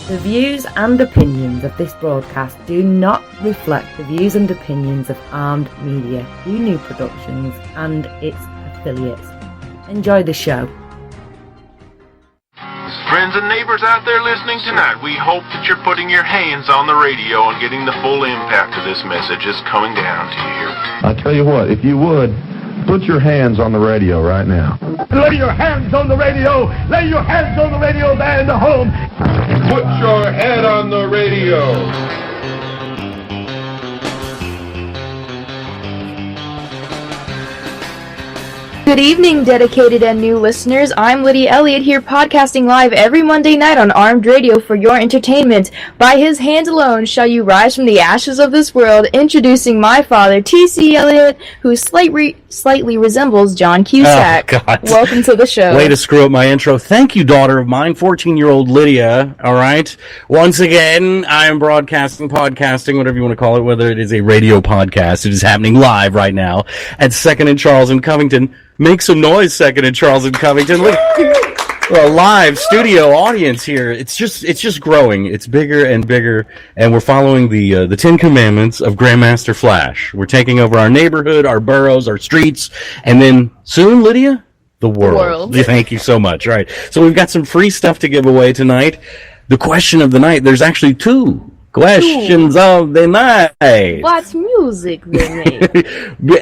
The views and opinions of this broadcast do not reflect the views and opinions of Armed Media, New Productions, and its affiliates. Enjoy the show. Friends and neighbors out there listening tonight, we hope that you're putting your hands on the radio and getting the full impact of this message that's coming down to you. I tell you what, if you would, put your hands on the radio right now. Lay your hands on the radio! Lay your hands on the radio there in the home! Put your head on the radio! Good evening, dedicated and new listeners. I'm Lydia Elliott here podcasting live every Monday night on Armed Radio for your entertainment. By his hand alone shall you rise from the ashes of this world, introducing my father, T.C. Elliott, who slightly resembles John Cusack. Oh, God. Welcome to the show. Way to screw up my intro. Thank you, daughter of mine, 14-year-old Lydia, all right? Once again, I am broadcasting, podcasting, whatever you want to call it, whether it is a radio podcast. It is happening live right now at 2nd and Charles in Covington. Make some noise, 2nd and Charles in Covington. Look, a live studio audience here. It's just growing. It's bigger and bigger, and we're following the 10 Commandments of Grandmaster Flash. We're taking over our neighborhood, our boroughs, our streets, and then soon, Lydia, the world. Thank you so much. All right, so we've got some free stuff to give away tonight. The question of the night. There's actually two questions of the night. What's music then?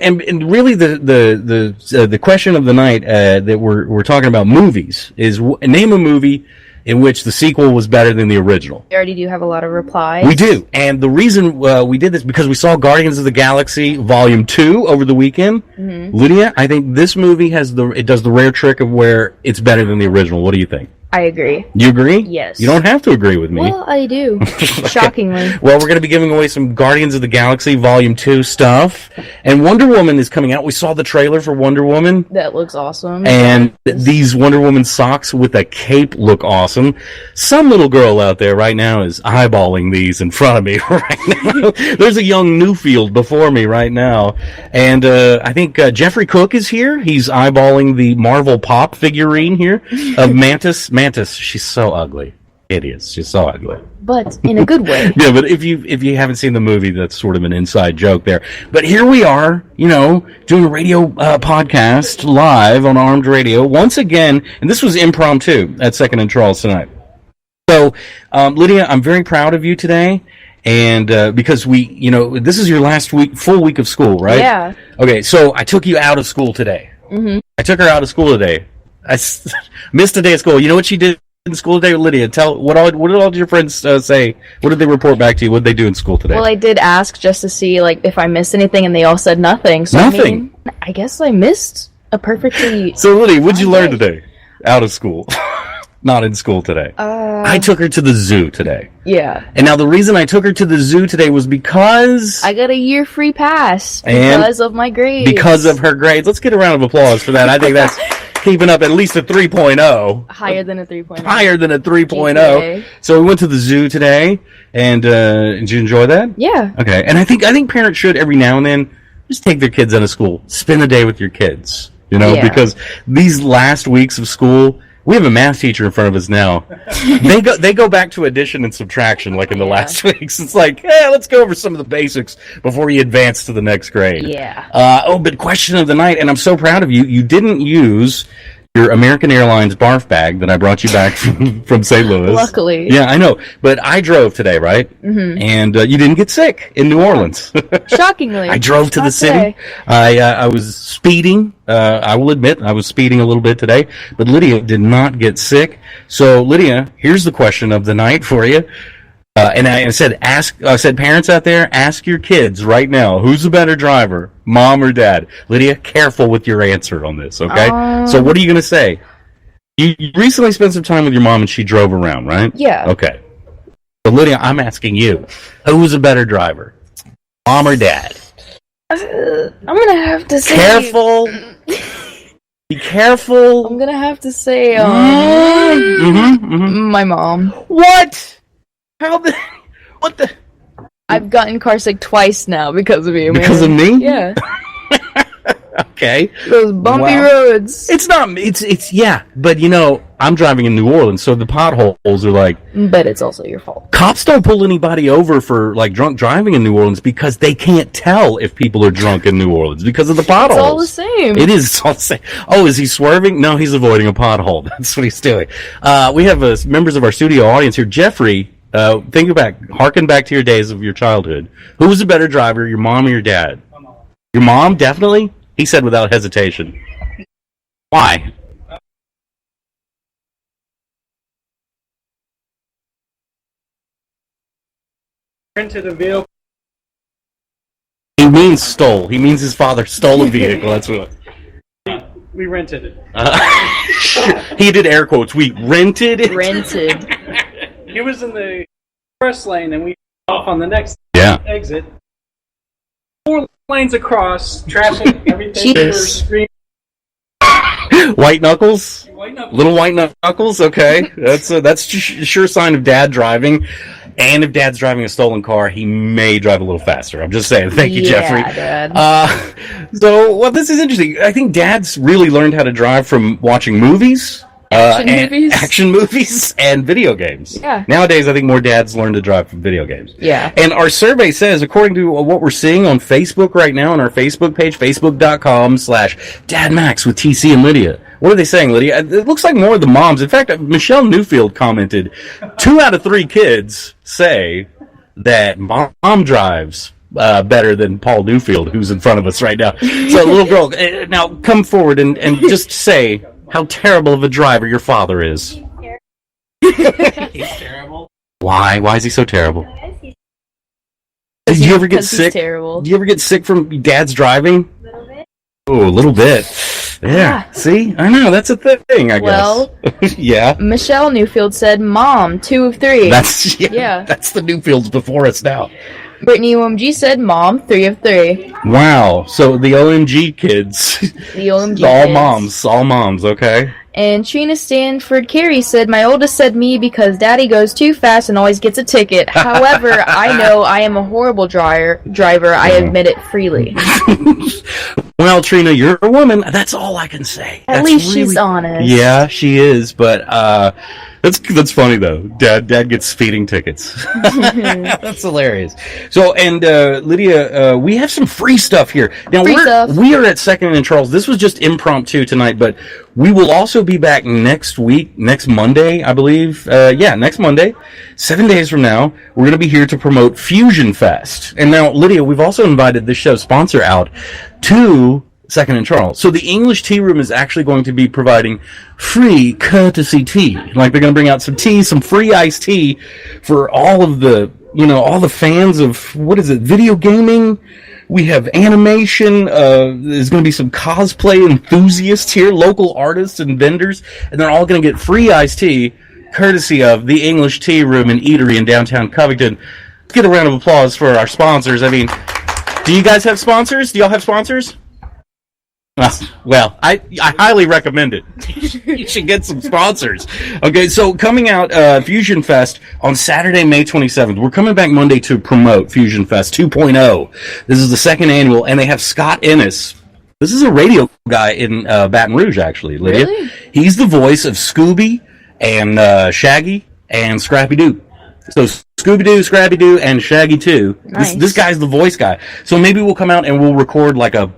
and really, the question of the night that we're talking about movies is name a movie in which the sequel was better than the original. We already do have a lot of replies. We do, and the reason we did this because we saw Guardians of the Galaxy Volume 2 over the weekend. Mm-hmm. Lydia, I think this movie does the rare trick of where it's better than the original. What do you think? I agree. You agree? Yes. You don't have to agree with me. Well, I do. Okay. Shockingly. Well, we're going to be giving away some Guardians of the Galaxy Volume 2 stuff. And Wonder Woman is coming out. We saw the trailer for Wonder Woman. That looks awesome. And these Wonder Woman socks with a cape look awesome. Some little girl out there right now is eyeballing these in front of me right now. There's a young Newfield before me right now. And I think Jeffrey Cook is here. He's eyeballing the Marvel Pop figurine here of Mantis. Mantis, she's so ugly. It is. She's so ugly. But in a good way. Yeah, but if you haven't seen the movie, that's sort of an inside joke there. But here we are, doing a radio podcast live on Armed Radio once again, and this was impromptu at 2nd and Charles tonight. So, Lydia, I'm very proud of you today, and because this is your last full week of school, right? Yeah. Okay, so I took you out of school today. Mm-hmm. I took her out of school today. I missed a day of school. You know what she did in school today, Lydia? What did all your friends say? What did they report back to you? What did they do in school today? Well, I did ask just to see if I missed anything, and they all said nothing. So nothing. I guess I missed a perfectly. So, Lydia, what did you learn today? Out of school, not in school today. I took her to the zoo today. Yeah. And now the reason I took her to the zoo today was because I got a year free pass because of my grades. Because of her grades. Let's get a round of applause for that. I think that's keeping up at least a 3.0. Higher than a 3.0. Higher than a 3.0. So we went to the zoo today, and did you enjoy that? Yeah. Okay. And I think parents should every now and then just take their kids out of school, spend the day with your kids, because these last weeks of school. We have a math teacher in front of us now. They go back to addition and subtraction like in the last weeks. It's like, let's go over some of the basics before you advance to the next grade. Yeah. But question of the night, and I'm so proud of you. You didn't use your American Airlines barf bag that I brought you back from St. Louis. Luckily. Yeah, I know. But I drove today, right? Mm-hmm. And you didn't get sick in New Orleans. Shockingly. I drove to the city. I was speeding. I will admit I was speeding a little bit today. But Lydia did not get sick. So, Lydia, here's the question of the night for you. And I said, parents out there, ask your kids right now, who's the better driver, mom or dad? Lydia, careful with your answer on this, okay? So what are you going to say? You recently spent some time with your mom and she drove around, right? Yeah. Okay. So Lydia, I'm asking you, who's a better driver, mom or dad? I'm going to have to say... Careful. Be careful. I'm going to have to say, my mom. What? What the? I've gotten car sick twice now because of you, man. Because of me? Yeah. Okay. Those bumpy roads. It's not, it's, yeah, but I'm driving in New Orleans, so the potholes are like... But it's also your fault. Cops don't pull anybody over for, like, drunk driving in New Orleans because they can't tell if people are drunk in New Orleans because of the potholes. It's all the same. It is. It's all the same. Oh, is he swerving? No, he's avoiding a pothole. That's what he's doing. We have members of our studio audience here. Jeffrey, harken back to your days of your childhood. Who was a better driver, your mom or your dad? My mom. Your mom, definitely? He said without hesitation. Why? Rented a vehicle. He means stole. He means his father stole a vehicle. That's what. We rented it. He did air quotes. We rented it. Rented. He was in the express lane, and we off on the next exit. 4 lanes across, traffic, everything. Jeez. White knuckles. Little white knuckles. Okay, that's a sure sign of dad driving. And if dad's driving a stolen car, he may drive a little faster. I'm just saying. Thank you, Jeffrey. Dad. This is interesting. I think dads really learned how to drive from watching movies. Action movies and video games. Yeah. Nowadays, I think more dads learn to drive from video games. Yeah. And our survey says, according to what we're seeing on Facebook right now on our Facebook page, facebook.com/DadMax with TC and Lydia. What are they saying, Lydia? It looks like more of the moms. In fact, Michelle Newfield commented, 2 out of 3 kids say that mom drives better than Paul Newfield, who's in front of us right now. So, little girl, now come forward and just say how terrible of a driver your father is. He's terrible. Why? Why is he so terrible? Did you ever get sick? Terrible. Do you ever get sick from dad's driving? Oh, a little bit. Yeah. See? I know. That's a thing, I guess. Yeah. Michelle Newfield said, Mom, 2 of 3. That's the Newfields before us now. Brittany OMG said, Mom, 3 of 3. Wow. So the OMG kids. The OMG all kids. All moms, okay. And Trina Stanford Carey said, my oldest said me because daddy goes too fast and always gets a ticket. However, I know I am a horrible driver. I admit it freely. Well, Trina, you're a woman. That's all I can say. At least she's honest. Yeah, she is. But that's funny though. Dad gets speeding tickets. That's hilarious. So, and Lydia, we have some free stuff here. Now we are at Second and Charles. This was just impromptu tonight, but we will also be back next week, next Monday, I believe. Next Monday, 7 days from now. We're going to be here to promote Fusion Fest. And now, Lydia, we've also invited this show's sponsor out to Second and Charles. So the English Tea Room is actually going to be providing free courtesy tea. Like they're going to bring out some tea, some free iced tea for all of the, all the fans of, video gaming. We have animation. There's going to be some cosplay enthusiasts here, local artists and vendors, and they're all going to get free iced tea courtesy of the English Tea Room and Eatery in downtown Covington. Let's get a round of applause for our sponsors. I mean, do you guys have sponsors? Do y'all have sponsors? Well, I highly recommend it. You should get some sponsors. Okay, so coming out Fusion Fest on Saturday, May 27th. We're coming back Monday to promote Fusion Fest 2.0. This is the second annual, and they have Scott Ennis. This is a radio guy in Baton Rouge, actually, Lydia. Really? He's the voice of Scooby and Shaggy and Scrappy-Doo. So Scooby-Doo, Scrappy-Doo, and Shaggy too. Nice. This guy's the voice guy. So maybe we'll come out and we'll record like a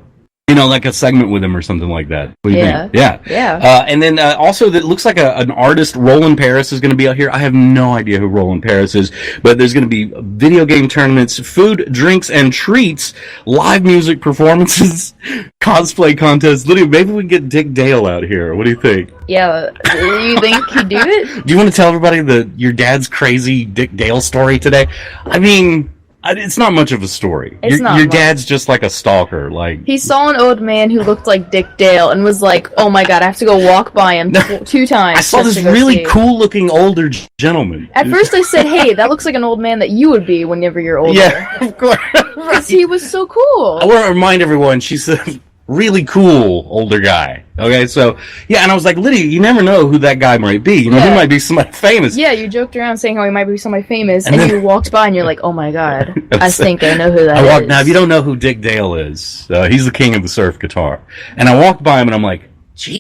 segment with him or something like that. What do you think? Yeah. And then also, that looks like an artist, Roland Paris, is going to be out here. I have no idea who Roland Paris is, but there's going to be video game tournaments, food, drinks, and treats, live music performances, cosplay contests. Lydia, maybe we can get Dick Dale out here. What do you think? Yeah. Do you think he'd do it? Do you want to tell everybody your dad's crazy Dick Dale story today? I mean, it's not much of a story. Your dad's just like a stalker. Like, he saw an old man who looked like Dick Dale and was like, "Oh my god, I have to go walk by him 2 times." I saw this really cool-looking older gentleman. At first, I said, "Hey, that looks like an old man that you would be whenever you're older." Yeah, of course. Because he was so cool. I want to remind everyone. She said, really cool older guy. Okay, so, yeah, and I was like, Lydia, you never know who that guy might be. You know, he might be somebody famous. Yeah, you joked around saying how he might be somebody famous, and then you walked by and you're like, oh my god, I think I know who that is. Now, if you don't know who Dick Dale is, he's the king of the surf guitar. And I walked by him and I'm like, gee,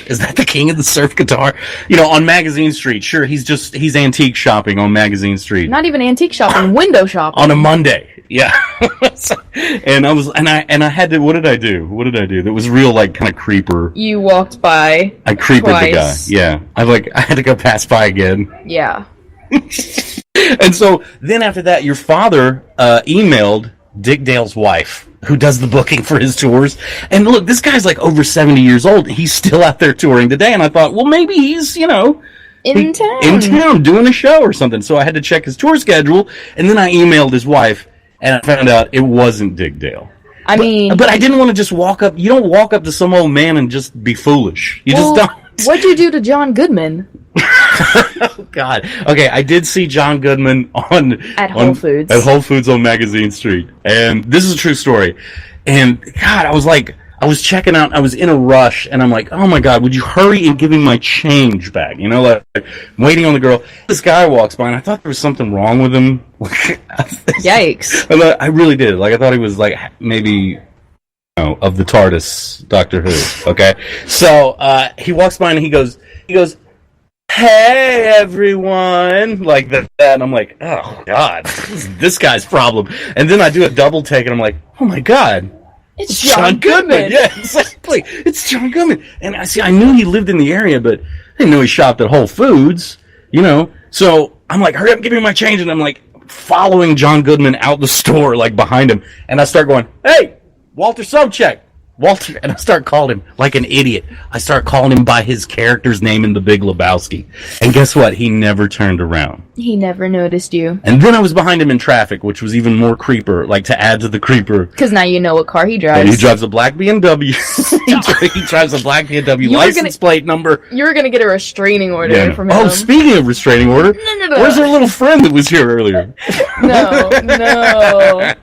is that the king of the surf guitar? You know, on Magazine Street. Sure, he's antique shopping on Magazine Street. Not even antique shopping, window shopping. On a Monday. Yeah. and I had to, what did I do? That was real, like, kind of creeper. You walked by. I creepered the guy. Yeah. I had to go pass by again. Yeah. And so then after that, your father emailed Dick Dale's wife, who does the booking for his tours. And look, this guy's like over 70 years old. He's still out there touring today. And I thought, well, maybe he's, in town doing a show or something. So I had to check his tour schedule. And then I emailed his wife, and I found out it wasn't Dick Dale. But I didn't want to just walk up. You don't walk up to some old man and just be foolish. You just don't. What'd you do to John Goodman? Oh, God. Okay, I did see John Goodman at Whole Foods. At Whole Foods on Magazine Street. And this is a true story. And, God, I was checking out, I was in a rush, and I'm like, oh my God, would you hurry and give me my change back? You know, like, waiting on the girl. This guy walks by, and I thought there was something wrong with him. Yikes. I really did. Like, I thought he was, like, maybe... of the TARDIS, Doctor Who. Okay, so he walks by and he goes, "Hey everyone," like that, and I'm like, "Oh God, this guy's problem." And then I do a double take, and I'm like, "Oh my God, it's John Goodman." Yeah, exactly, it's John Goodman. And I knew he lived in the area, but I didn't know he shopped at Whole Foods. So I'm like, "Hurry up, give me my change," and I'm like following John Goodman out the store, like behind him, and I start going, "Hey, Walter Sobchak, Walter," and I start calling him like an idiot. I start calling him by his character's name in The Big Lebowski. And guess what? He never turned around. He never noticed you. And then I was behind him in traffic, which was even more creeper, like to add to the creeper. Because now you know what car he drives. He drives a black BMW. He drives a black BMW license plate number. You were going to get a restraining order from him. Oh, speaking of restraining order, where's our little friend that was here earlier? No.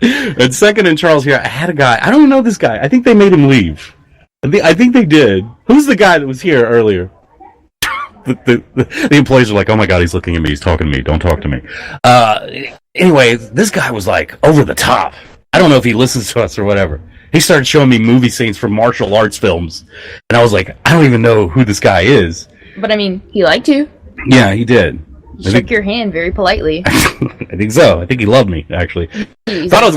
And Second and Charles here, I had a guy. I don't even know this guy. I think they made him leave. I think they did. Who's the guy that was here earlier? The employees are like, oh my God, he's looking at me. He's talking to me. Don't talk to me. Anyway, this guy was like over the top. I don't know if he listens to us or whatever. He started showing me movie scenes from martial arts films. And I was like, I don't even know who this guy is. But I mean, he liked you. Yeah, he did. He shook your hand very politely. I think so. I think he loved me, actually. I thought I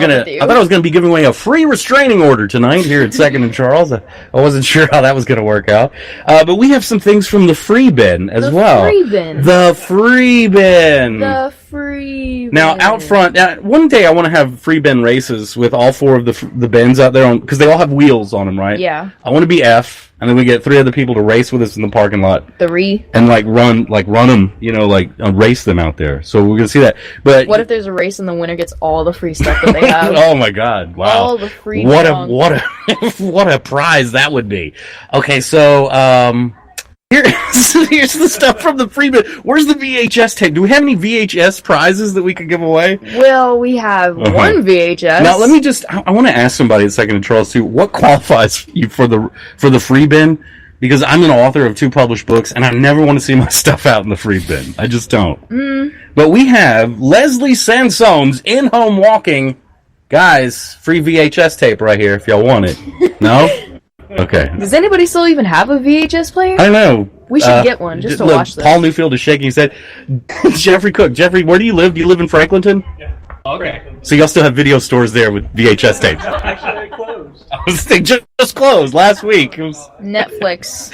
was gonna be giving away a free restraining order tonight here at Second and Charles. I wasn't sure how that was gonna work out. But we have some things from the free bin as well. The free bin. Now, out front, one day I want to have free bin races with all four of the bins out there because they all have wheels on them, right? Yeah. I want to be F. And then we get 3 other people to race with us in the parking lot. 3. And run them, race them out there. So we're gonna see that. But what if there's a race and the winner gets all the free stuff that they have? Oh my God! Wow! All the free. What a prize that would be. Okay, so here's the stuff from the free bin. Where's the VHS tape? Do we have any VHS prizes that we could give away? Well, we have one VHS. Now, let me I want to ask somebody at Second and Charles too, what qualifies you for the free bin? Because I'm an author of 2 published books, and I never want to see my stuff out in the free bin. I just don't. But we have Leslie Sansone's In-Home Walking. Guys, free VHS tape right here if y'all want it. No? Okay. Does anybody still even have a VHS player? I know. We should get one just to watch this. Paul Newfield is shaking his head. Jeffrey Cook. Jeffrey, where do you live? Do you live in Franklinton? Yeah. Okay. So y'all still have video stores there with VHS tapes? Actually, they closed. They just closed last week. It was Netflix.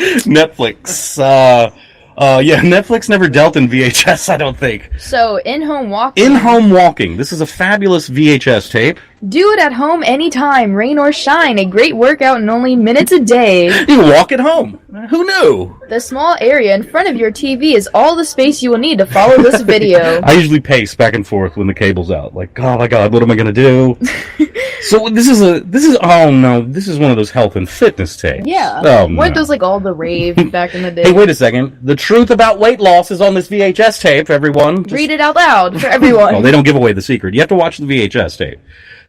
Yeah, Netflix never dealt in VHS, I don't think. So, In-Home Walking. In-Home Walking. This is a fabulous VHS tape. Do it at home anytime, rain or shine. A great workout in only minutes a day. You walk at home. Who knew? The small area in front of your TV is all the space you will need to follow this video. I usually pace back and forth when the cable's out. Like, oh my God, what am I going to do? So this is one of those health and fitness tapes. Yeah. Oh, no. Weren't those like all the rave back in the day? Hey, wait a second. The truth about weight loss is on this VHS tape, everyone. Read it out loud for everyone. Well, they don't give away the secret. You have to watch the VHS tape.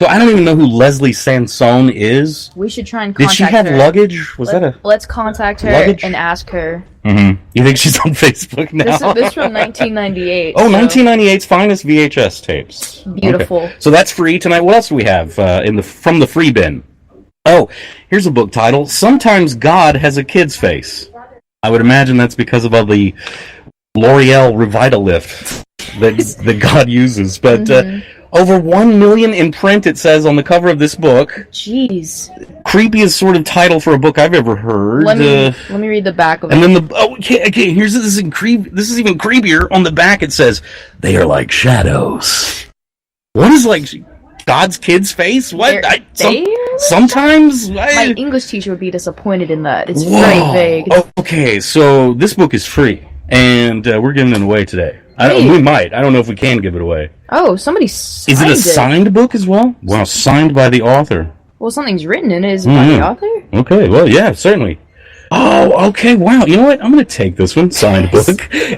So I don't even know who Leslie Sansone is. We should try and Did contact she have her. luggage? Let's contact her luggage? and ask her. Mm-hmm. You think she's on Facebook now? This is from 1998. Oh, 1998's finest VHS tapes. Beautiful. Okay. So that's free tonight. What else do we have from the free bin? Oh, here's a book title. Sometimes God Has a Kid's Face. I would imagine that's because of all the L'Oreal Revitalift that God uses. But over 1 million in print, it says on the cover of this book. Jeez. Creepiest sort of title for a book I've ever heard. Let me read the back of it. And then okay, here's this is even creepier. On the back it says, "They are like shadows." What is like God's kid's face? What? Sometimes my English teacher would be disappointed in that. It's very vague. Okay, so this book is free, and we're giving it away today. We might. I don't know if we can give it away. Oh, somebody signed Is it a signed book as well? Wow, signed by the author. Well, something's written in it. Is it by the author? Okay, well, yeah, certainly. Oh, okay, wow. You know what? I'm going to take this one, signed book.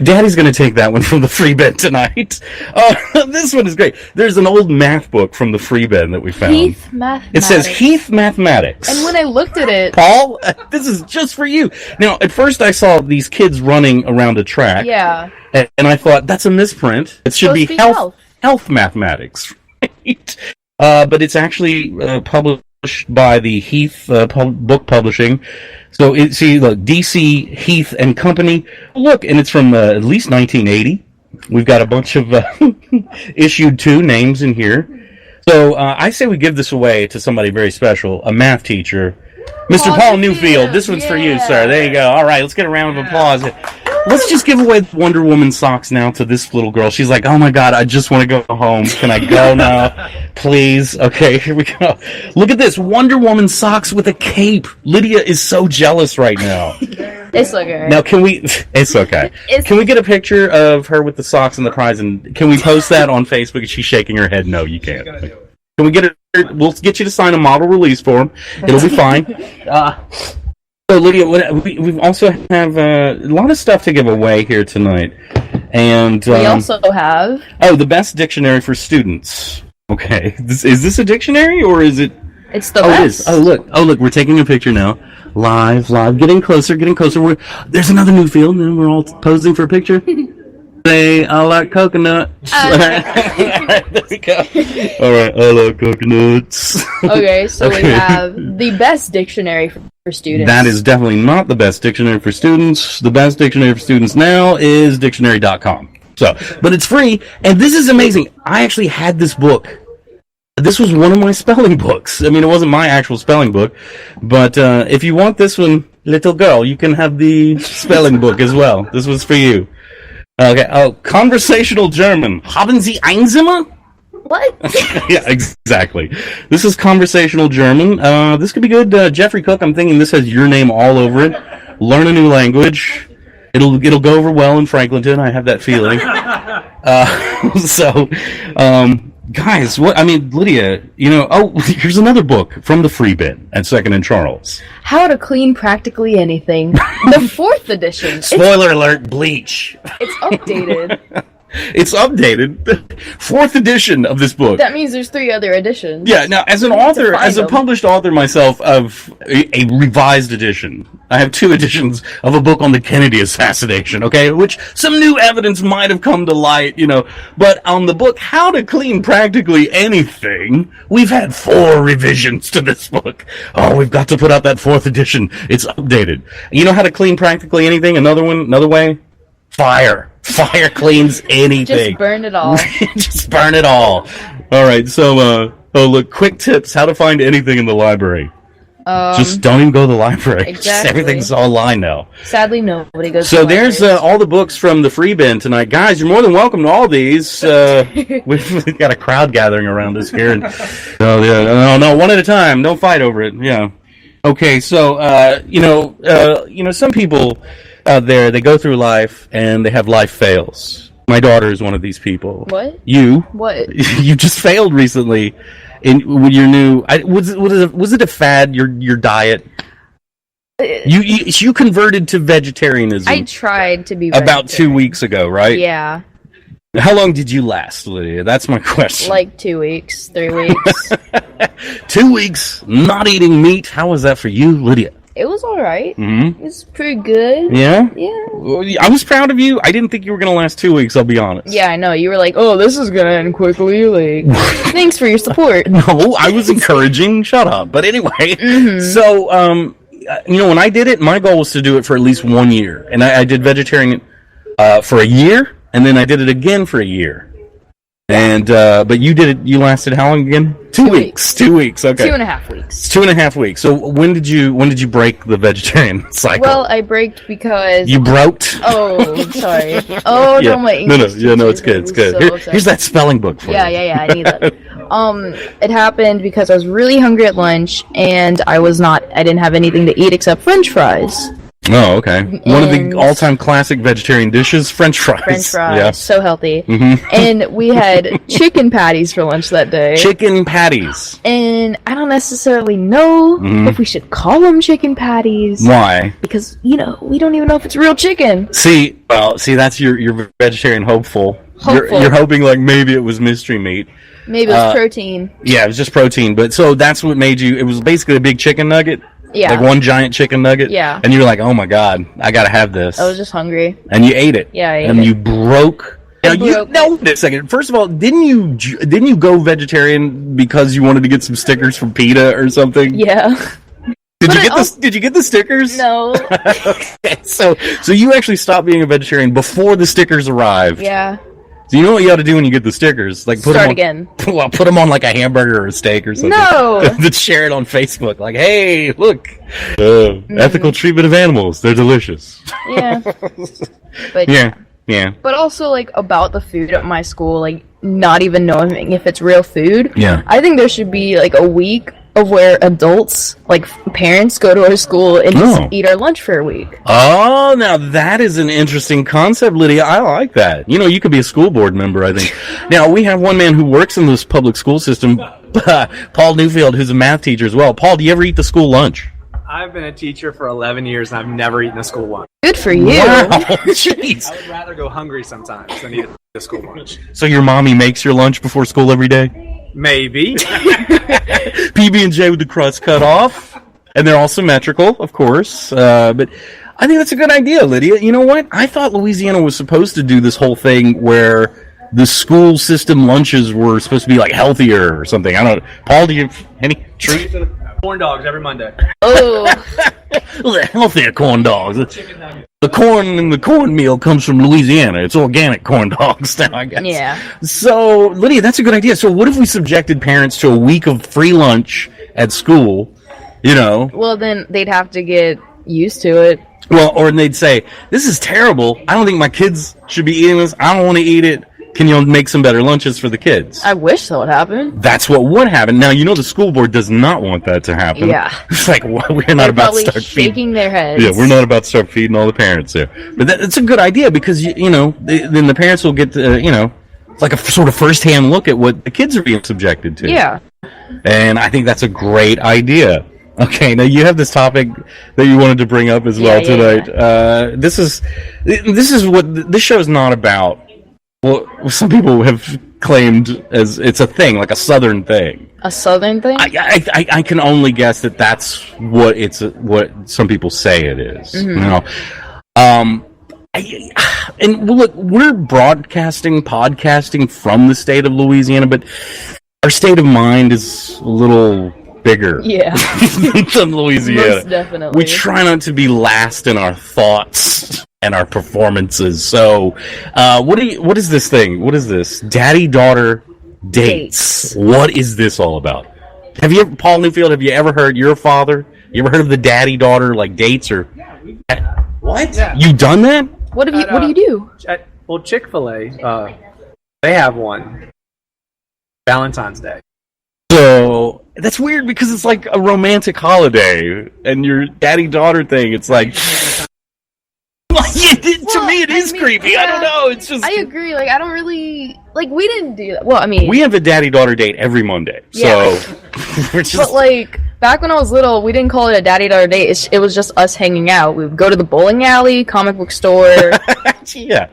Daddy's going to take that one from the free bin tonight. Oh, this one is great. There's an old math book from the free bin that we found. Heath Mathematics. It says Heath Mathematics. And when I looked at it... Paul, this is just for you. Now, at first I saw these kids running around a track. Yeah. And I thought, that's a misprint. It should be health mathematics. Right? But it's actually published by the Heath Book Publishing. So, look, DC, Heath and Company. Look, and it's from at least 1980. We've got a bunch of issued 2 names in here. So, I say we give this away to somebody very special, a math teacher. Mr. Paul Newfield, this one's for you, sir. There you go. All right, let's get a round of applause. Let's just give away Wonder Woman socks now to this little girl. She's like, oh my God, I just want to go home. Can I go now? Please. Okay, here we go. Look at this. Wonder Woman socks with a cape. Lydia is so jealous right now. It's okay. Now, it's okay. Can we get a picture of her with the socks and the prize? And can we post that on Facebook? She's shaking her head. No, you can't. Can we get it? We'll get you to sign a model release form. It'll be fine. So, Lydia, we also have a lot of stuff to give away here tonight. And we also have... Oh, the best dictionary for students. Okay. Is this a dictionary, or is it... It's the best. It is. Oh, look, we're taking a picture now. Live. Getting closer. There's another new field, and we're all posing for a picture. Say, I like coconuts. There we go. All right, I like coconuts. Okay, so we have the best dictionary for students. That is definitely not the best dictionary for students. The best dictionary for students now is dictionary.com. But it's free, and this is amazing. I actually had this book. This was one of my spelling books. I mean, it wasn't my actual spelling book, but if you want this one, little girl, you can have the spelling book as well. This was for you. Okay. Oh, conversational German. Haben Sie Einzimmer? What? Yeah, exactly. This is conversational German. This could be good. Jeffrey Cook, I'm thinking this has your name all over it. Learn a new language. It'll go over well in Franklinton. I have that feeling. Guys, Lydia, here's another book from the free bin at 2nd and Charles. How to Clean Practically Anything. The 4th edition. Spoiler alert, bleach. It's updated. It's updated. 4th edition of this book. That means there's 3 other editions. Yeah, now, as an author, as a published author myself of a revised edition, I have 2 editions of a book on the Kennedy assassination, okay, which some new evidence might have come to light, but on the book, How to Clean Practically Anything, we've had 4 revisions to this book. Oh, we've got to put out that 4th edition. It's updated. You know how to clean practically anything? Another way? Fire cleans anything. Just burn it all. Just burn it all. All right. So, look, quick tips: how to find anything in the library. Just don't even go to the library. Exactly. Everything's online now. Sadly, nobody goes. So to the there's all the books from the free bin tonight, guys. You're more than welcome to all these. We've got a crowd gathering around us here. And, no, one at a time. Don't fight over it. Yeah. Okay. So, some people out there, they go through life and they have life fails. My daughter is one of these people. What? You? What? You just failed recently with your new. Was it a fad? Your diet? You converted to vegetarianism. I tried to be about 2 weeks ago, right? Yeah. How long did you last, Lydia? That's my question. Like 2 weeks, 3 weeks. 2 weeks not eating meat. How was that for you, Lydia? It was all right. Mm-hmm. It was pretty good. Yeah? Yeah. I was proud of you. I didn't think you were going to last 2 weeks, I'll be honest. Yeah, I know. You were like, oh, this is going to end quickly. Like, thanks for your support. No, I was encouraging. Shut up. But anyway, so, when I did it, my goal was to do it for at least 1 year. And I did vegetarian for a year, and then I did it again for a year. And, but you did it, you lasted how long again? 2 weeks. 2 weeks, okay. 2.5 weeks. It's 2.5 weeks. So when did you break the vegetarian cycle? Well, I braked because... You broke? Oh, sorry. Oh, yeah. no, my English No, it's good, it's good. So Here's that spelling book for you. Yeah, I need that. It happened because I was really hungry at lunch, and I didn't have anything to eat except French fries. Oh, okay. One of the all-time classic vegetarian dishes, French fries. French fries, yeah. so healthy. Mm-hmm. And we had chicken patties for lunch that day. Chicken patties. And I don't necessarily know if we should call them chicken patties. Why? Because, we don't even know if it's real chicken. See, that's your vegetarian hopeful. You're hoping like maybe it was mystery meat. Maybe it was protein. Yeah, it was just protein. But so that's what made you, it was basically a big chicken nugget. Yeah. Like one giant chicken nugget? Yeah. And you were like, oh my God, I gotta have this. I was just hungry. And you ate it. Yeah, I ate it. And you broke... No, wait a second. First of all, didn't you go vegetarian because you wanted to get some stickers from PETA or something? Yeah. Did you get the stickers? No. Okay, so you actually stopped being a vegetarian before the stickers arrived. Yeah. So you know what you ought to do when you get the stickers? Like put Start them on, again. Well, put them on like a hamburger or a steak or something. No. Then share it on Facebook. Like, hey, look, ethical treatment of animals. They're delicious. Yeah. But yeah. But also, like, about the food at my school, like, not even knowing if it's real food. Yeah. I think there should be, like, a week of where adults, like, parents go to our school and just eat our lunch for a week. Oh, now that is an interesting concept, Lydia. I like that. You could be a school board member, I think. Now, we have one man who works in this public school system, Paul Newfield, who's a math teacher as well. Paul, do you ever eat the school lunch? I've been a teacher for 11 years, and I've never eaten a school lunch. Good for you. Wow, jeez. I would rather go hungry sometimes than eat a school lunch. So your mommy makes your lunch before school every day? Maybe. PB&J with the crust cut off, and they're all symmetrical, of course. But I think that's a good idea, Lydia. You know what? I thought Louisiana was supposed to do this whole thing where the school system lunches were supposed to be like healthier or something. I don't know. Paul, do you have any truth? Corn dogs every Monday. Oh. Healthier corn dogs. The corn in the cornmeal comes from Louisiana. It's organic corn dogs now, I guess. Yeah. So, Lydia, that's a good idea. So what if we subjected parents to a week of free lunch at school, Well, then they'd have to get used to it. Well, or they'd say, this is terrible. I don't think my kids should be eating this. I don't want to eat it. Can you make some better lunches for the kids? I wish that would happen. That's what would happen. Now, the school board does not want that to happen. Yeah. It's like, we're not about to start shaking their heads. Yeah, we're not about to start feeding all the parents there. But it's a good idea because, then the parents will get to, like a sort of first-hand look at what the kids are being subjected to. Yeah. And I think that's a great idea. Okay, now you have this topic that you wanted to bring up as well tonight. Yeah. This is what this show is not about. Well, some people have claimed as it's a thing, like a Southern thing. A Southern thing? I can only guess that that's what some people say it is. Mm-hmm. And look, we're podcasting from the state of Louisiana, but our state of mind is a little bigger than Louisiana. Most definitely. We try not to be last in our thoughts and our performances. So, what is this thing? What is this? Daddy-daughter dates. What is this all about? Paul Newfield, have you ever heard, you're a father, you ever heard of the daddy-daughter, like, dates or... What? Yeah. You done that? What do you do? Well, Chick-fil-A, they have one. Valentine's Day. So, that's weird because it's like a romantic holiday, and your daddy-daughter thing, it's like... to me, it is creepy. I don't know. It's just... I agree. Like, I don't really... Like, we didn't do that. Well, I mean... We have a daddy-daughter date every Monday. So, we're just... But, like... Back when I was little, we didn't call it a daddy-daughter date. It was just us hanging out. We would go to the bowling alley, comic book store. Yeah.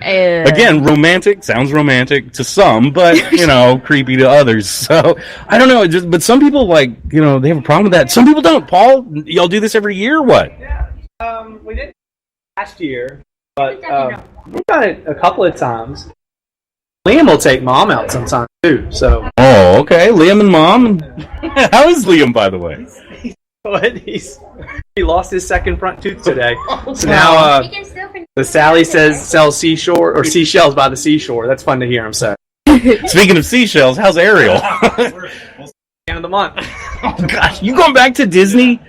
Again, romantic. Sounds romantic to some, but, creepy to others. So, I don't know. But some people, they have a problem with that. Some people don't. Paul, y'all do this every year or what? Yeah. We did last year, but we've done it a couple of times. Liam will take Mom out sometime, too, so... Oh, okay. Liam and Mom. How is Liam, by the way? What? He lost his second front tooth today. So now the Sally says sells seashells by the seashore. That's fun to hear him say. Speaking of seashells, how's Ariel? End of the month. Oh gosh, you going back to Disney?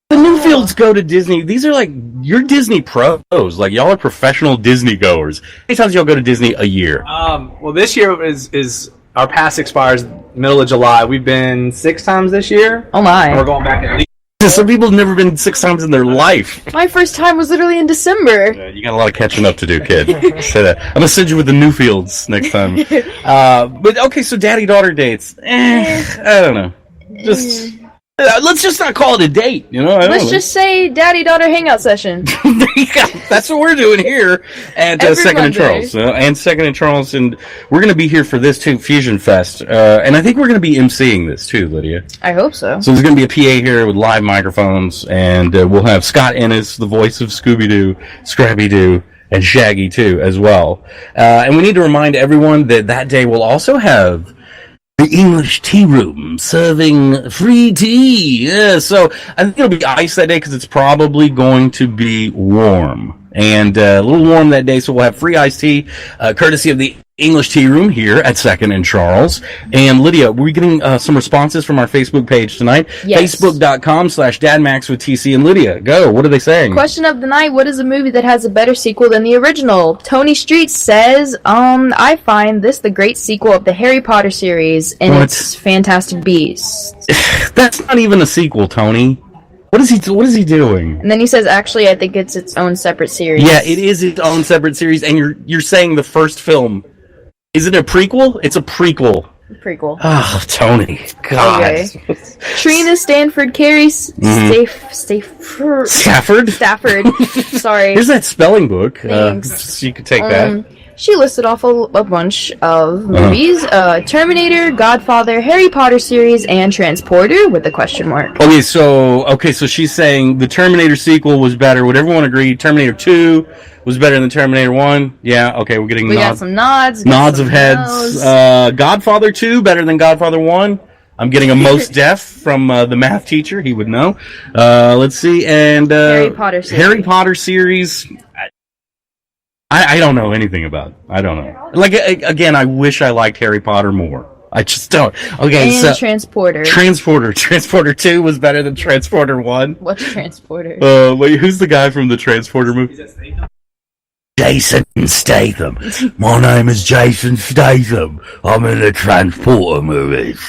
The Newfields go to Disney. These are you're Disney pros. Y'all are professional Disney goers. How many times y'all go to Disney a year? Well, this year is our pass expires middle of July. We've been 6 times this year. Oh my! And we're going back at least. Some people have never been 6 times in their life. My first time was literally in December. Yeah, you got a lot of catching up to do, kid. Say that. I'm gonna send you with the Newfields next time. But okay, so daddy-daughter dates. I don't know. Let's just not call it a date, Let's just say daddy-daughter hangout session. There you go. That's what we're doing here at Second and Charles. And Second and Charles, and we're going to be here for this, too, Fusion Fest. And I think we're going to be emceeing this, too, Lydia. I hope so. So there's going to be a PA here with live microphones, and we'll have Scott Ennis, the voice of Scooby-Doo, Scrappy-Doo, and Shaggy, too, as well. And we need to remind everyone that day we'll also have the English tea room serving free tea. Yeah, so I think it'll be ice that day because it's probably going to be warm. And a little warm that day, so we'll have free iced tea, courtesy of the English Tea Room here at Second and Charles. And Lydia, we're getting some responses from our Facebook page tonight. Yes. Facebook.com/DadMax with TC and Lydia. Go. What are they saying? Question of the night: what is a movie that has a better sequel than the original? Tony Street says, I find this the great sequel of the Harry Potter series and its Fantastic Beasts. That's not even a sequel, Tony. What is he doing? And then he says, actually, I think it's its own separate series. Yeah, it is its own separate series, and you're saying the first film. Is it a prequel? It's a prequel. Prequel. Oh, Tony. God. Okay. Trina Stanford Carey Stafford? Sorry. Here's that spelling book. Thanks. You could take that. She listed off a bunch of movies. Terminator, Godfather, Harry Potter series, and Transporter with a question mark. Okay, so she's saying the Terminator sequel was better. Would everyone agree? Terminator 2 was better than Terminator 1? Yeah, okay, we're getting We got some nods. Nods of heads. Godfather 2 better than Godfather 1? I'm getting a most deaf from the math teacher. He would know. Let's see. And Harry Potter series. I don't know anything about it. I don't know. Again, I wish I liked Harry Potter more. I just don't. Okay, and Transporter. Transporter 2 was better than Transporter 1. What's Transporter? Wait, who's the guy from the Transporter movie? Jason Statham. My name is Jason Statham. I'm in the Transporter movies.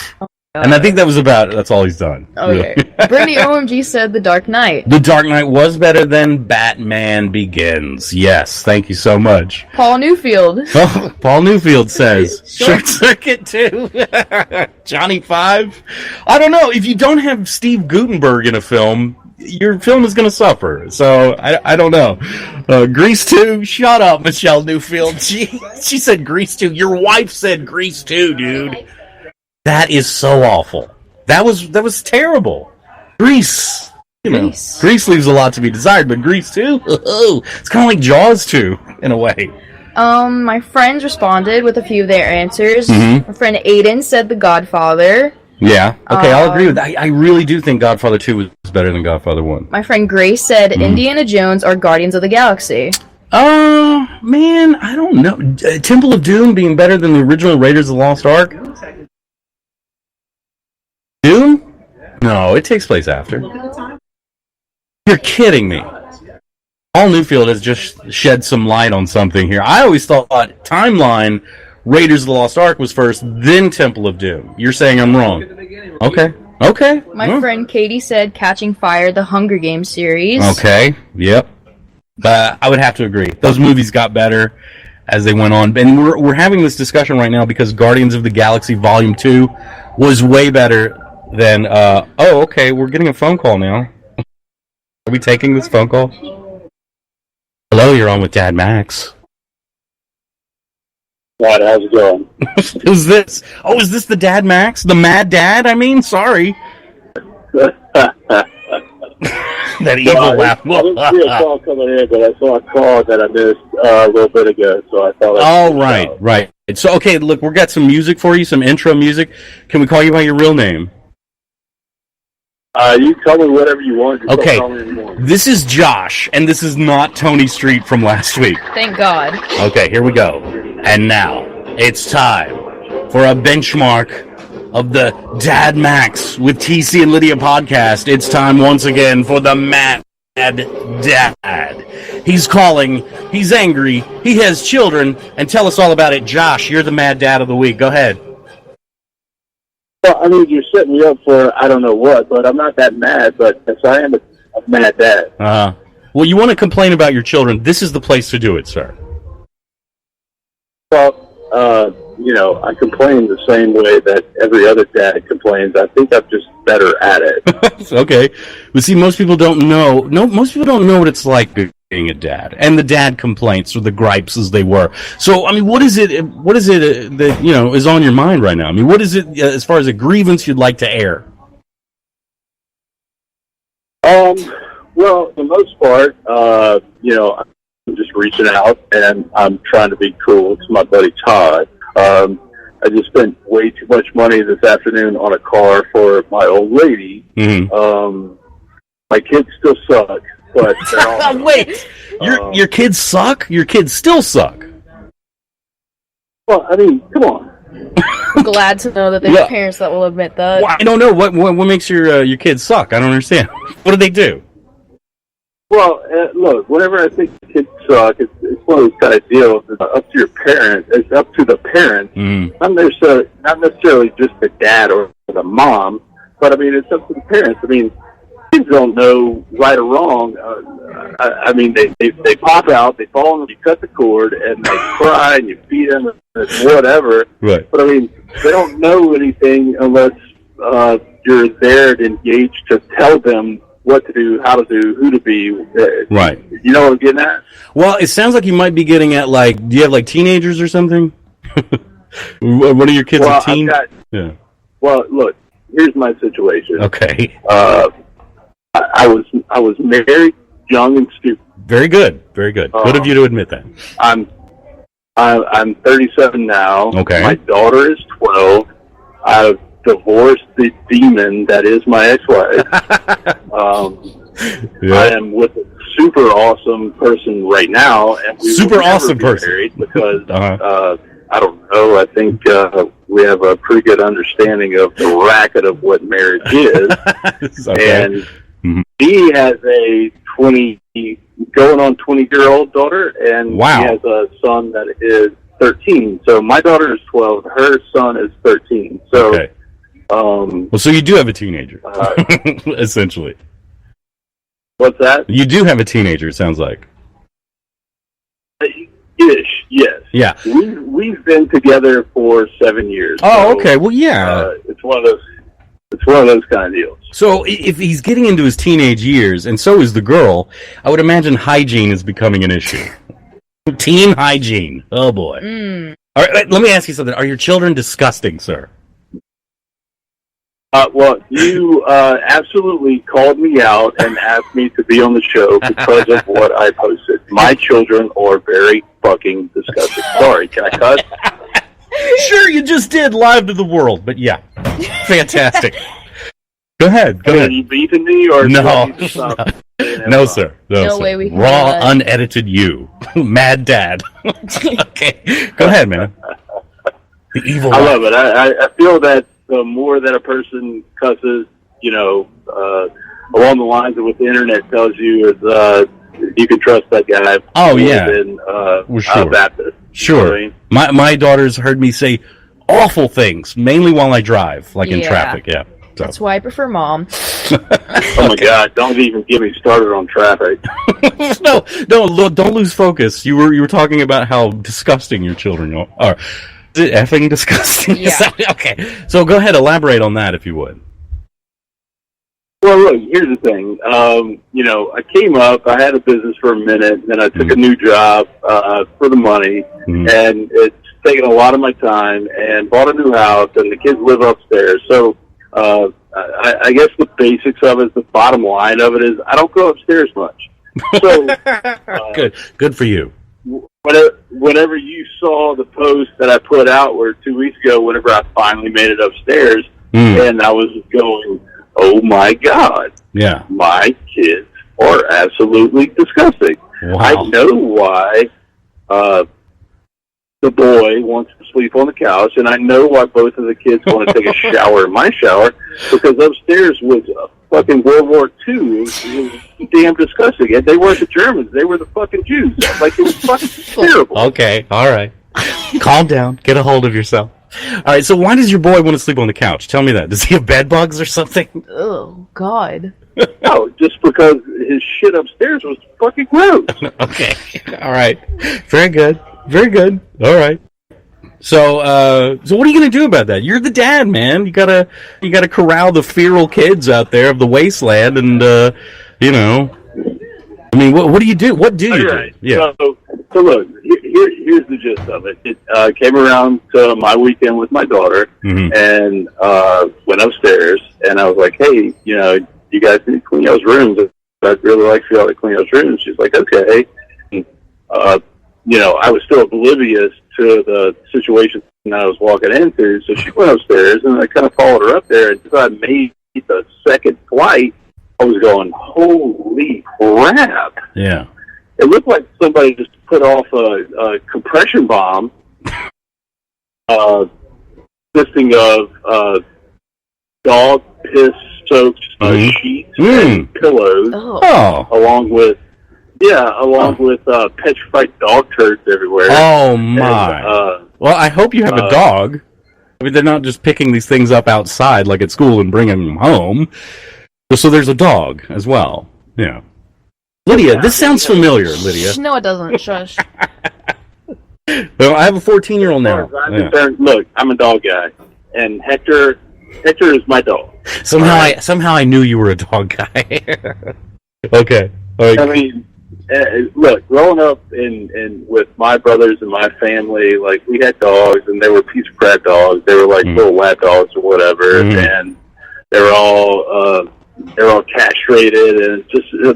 And I think that's all he's done. Okay. Really. Brittany OMG said The Dark Knight. The Dark Knight was better than Batman Begins. Yes, thank you so much. Paul Newfield. Oh, Paul Newfield says Short Circuit 2. Johnny 5. I don't know. If you don't have Steve Guttenberg in a film, your film is going to suffer. So, I don't know. Grease 2. Shut up, Michelle Newfield. She said Grease 2. Your wife said Grease 2, dude. That is so awful. That was terrible. Grease. Grease leaves a lot to be desired, but Grease 2? It's kind of like Jaws 2, in a way. My friends responded with a few of their answers. Mm-hmm. My friend Aiden said The Godfather. Yeah. Okay, I'll agree with that. I really do think Godfather 2 was better than Godfather 1. My friend Grace said Indiana Jones or Guardians of the Galaxy. Man, I don't know. Temple of Doom being better than the original Raiders of the Lost Ark? Doom? No, it takes place after. You're kidding me. Paul Newfield has just shed some light on something here. I always thought timeline Raiders of the Lost Ark was first, then Temple of Doom. You're saying I'm wrong. Okay. My friend Katie said Catching Fire, the Hunger Games series. Okay, yep. But I would have to agree. Those movies got better as they went on. And we're having this discussion right now because Guardians of the Galaxy Volume 2 was way better then, okay, we're getting a phone call now. Are we taking this phone call? Hello, you're on with Dad Max. What? How's it going? Who's this? Oh, is this the Dad Max? The Mad Dad? I mean, sorry. That evil laugh. I didn't see a call coming in, but I saw a call that I missed a little bit ago, so I thought. Right. So, okay, look, we've got some music for you, some intro music. Can we call you by your real name? You call me whatever you want. Just okay, call me anymore. This is Josh, and this is not Tony Street from last week. Thank God. Okay, here we go. And now, it's time for a benchmark of the Dad Max with TC and Lydia podcast. It's time once again for the Mad Dad. He's calling, he's angry, he has children, and tell us all about it. Josh, you're the Mad Dad of the week. Go ahead. Well, I mean, you're setting me up for I don't know what, but I'm not that mad, but yes, I am a mad dad. Well, you want to complain about your children, this is the place to do it, sir. Well, I complain the same way that every other dad complains. I think I'm just better at it. Okay. But see, most people don't know. Most people don't know what it's like being a dad, and the dad complaints or the gripes as they were. So, I mean, what is it? What is it that is on your mind right now? I mean, what is it as far as a grievance you'd like to air? Well, for the most part, I'm just reaching out and I'm trying to be cool to my buddy Todd. I just spent way too much money this afternoon on a car for my old lady. Mm-hmm. My kids still suck, but they're all wait, your kids suck? Your kids still suck? Well, I mean, come on. I'm glad to know that there's parents that will admit that. Well, I don't know what makes your kids suck. I don't understand. What do they do? Well, look, whenever I think kids suck, it's one of those kind of deals. It's up to your parents. It's up to the parents, not necessarily just the dad or the mom, but I mean, it's up to the parents. I mean, kids don't know right or wrong. I mean, they pop out, they fall, and you cut the cord, and they cry, and you feed them, and whatever. Right. But I mean, they don't know anything unless you're there and engaged to tell them what to do, how to do, who to be. Right. You know what I'm getting at? Well, it sounds like you might be getting at, do you have, teenagers or something? One of your kids a teen? Yeah. Well, look, here's my situation. Okay. I was married, young and stupid. Very good. Very good. Good of you to admit that. I'm 37 now. Okay. My daughter is 12. I've divorced the demon that is my ex-wife. I am with a super awesome person right now, and we super will never awesome be person married because I don't know. I think we have a pretty good understanding of the racket of what marriage is, okay. And he has a 20-year-old daughter, and wow. He has a son that is 13. So my daughter is 12. Her son is 13. So. Okay. So you do have a teenager, essentially. What's that? You do have a teenager, it sounds like. Ish, yes. Yeah. We've been together for 7 years. Oh, so, okay. Well, yeah. It's one of those kind of deals. So if he's getting into his teenage years, and so is the girl, I would imagine hygiene is becoming an issue. Teen hygiene. Oh, boy. All right, let me ask you something. Are your children disgusting, sir? Well, you absolutely called me out and asked me to be on the show because of what I posted. My children are very fucking disgusting. Sorry, can I cut? Sure, you just did live to the world, but yeah. Fantastic. Go ahead. Are you beefing me or no, no, sir. No way we can raw, unedited you. Mad Dad. Okay. Go ahead, man. The evil I love it. I feel that the more that a person cusses, along the lines of what the internet tells you is you can trust that guy. Oh, yeah. Than, sure. Baptist. Sure. You know what I mean? My daughter's heard me say awful things, mainly while I drive, in traffic, yeah. So. That's why I prefer mom. Oh, my God. Don't even get me started on traffic. No, don't lose focus. You were talking about how disgusting your children are. Is it effing disgusting? Yeah. Okay. So go ahead, elaborate on that if you would. Well, look, here's the thing. I came up, I had a business for a minute, then I took a new job for the money, and it's taken a lot of my time, and bought a new house, and the kids live upstairs. So I guess the basics of it, the bottom line of it is I don't go upstairs much. So good for you. Whenever you saw the post that I put out 2 weeks ago, whenever I finally made it upstairs, and I was going, oh my God, my kids are absolutely disgusting. Wow. I know why the boy wants to sleep on the couch, and I know why both of the kids want to take a shower in my shower, because upstairs was fucking World War II. It was damn disgusting. And they weren't the Germans. They were the fucking Jews. Like, it was fucking terrible. Okay, all right. Calm down. Get a hold of yourself. All right, so why does your boy want to sleep on the couch? Tell me that. Does he have bed bugs or something? Oh, God. No, just because his shit upstairs was fucking gross. Okay, all right. Very good. Very good. All right. So what are you gonna do about that? You're the dad, man. You gotta corral the feral kids out there of the wasteland, and I mean, what do you do? What do you do? Yeah. So look, here's the gist of it. It came around to my weekend with my daughter, and went upstairs, and I was like, hey, you guys need to clean those rooms. I'd really like for y'all to clean those rooms. She's like, okay. And, I was still oblivious to the situation that I was walking into, so she went upstairs, and I kind of followed her up there, and as I made the second flight, I was going, holy crap. Yeah. It looked like somebody just put off a compression bomb, consisting of dog piss-soaked sheets and pillows, along with petrified dog turds everywhere. Oh, my. And, well, I hope you have a dog. I mean, they're not just picking these things up outside like at school and bringing them home. So there's a dog as well. Yeah. Lydia, this sounds familiar, Lydia. No, it doesn't. Shush. Well, I have a 14-year-old now. Look, I'm a dog guy, and Hector is my dog. Somehow I knew you were a dog guy. Okay. I mean, look, growing up in with my brothers and my family, like, we had dogs, and they were piece of crap dogs. They were like little lap dogs or whatever, and they were all castrated, and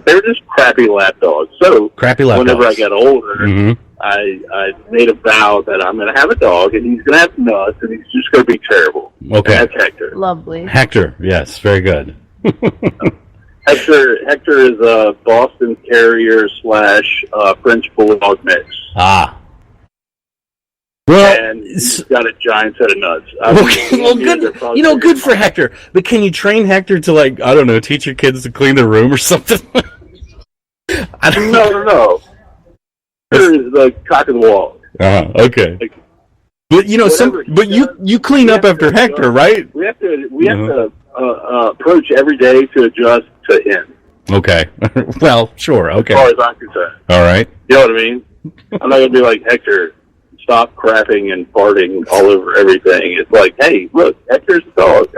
they were just crappy lap dogs. So whenever I got older, I made a vow that I'm going to have a dog, and he's going to have nuts, and he's just going to be terrible. Okay, and that's Hector. Lovely. Hector, yes, very good. Hector is a Boston Terrier / French Bulldog mix. Ah. Well, and he's got a giant set of nuts. Good. Good for Hector. But can you train Hector to, like, I don't know, teach your kids to clean their room or something? No. Hector is the cock of the walk. Okay. Like, but you clean up after Hector, right? We have to approach every day to adjust to him. Okay. Well, sure. Okay. As far as I'm concerned. All right. You know what I mean? I'm not going to be like, Hector, stop crapping and farting all over everything. It's like, hey, look, Hector's a dog.